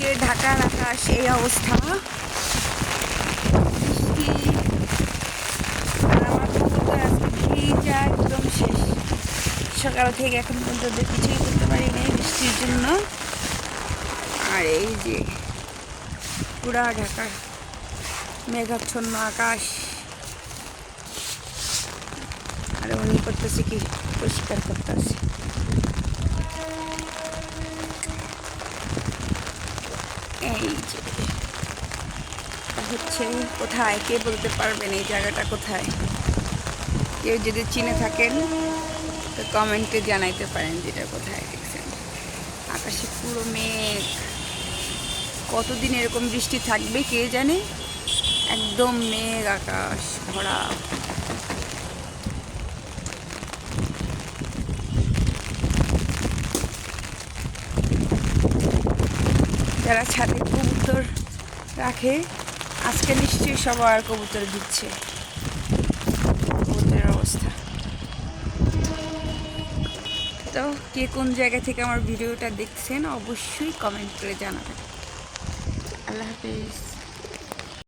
আজকে ঢাকার আকাশ এই অবস্থা, বৃষ্টি। আর আমার কবুতর আজকে ভিজা একদম শেষ। সকাল থেকে এখন পর্যন্ত কিছুই করতে পারিনি বৃষ্টির জন্য। আর এই যে পুরা ঢাকার মেঘাচ্ছন্ন আকাশ। আর উনি করতেছে কি, পরিষ্কার করতেছে। এই যে হচ্ছে কোথায়, কে বলতে পারবেন এই জায়গাটা কোথায়? কেউ যদি চিনে থাকেন তো কমেন্টে জানাইতে পারেন যেটা কোথায় দেখছেন। আকাশে পুরো মেঘ, কতদিন এরকম বৃষ্টি থাকবে কে জানে। একদম মেঘ আকাশ ভরা। যারা ছাদে কবুতর রাখে আজকে নিশ্চয়ই সবার কবুতর দিচ্ছে। কবুতরের অবস্থা তো, কে কোন জায়গা থেকে আমার ভিডিওটা দেখছেন অবশ্যই কমেন্ট করে জানাবেন। আল্লাহ হাফিজ।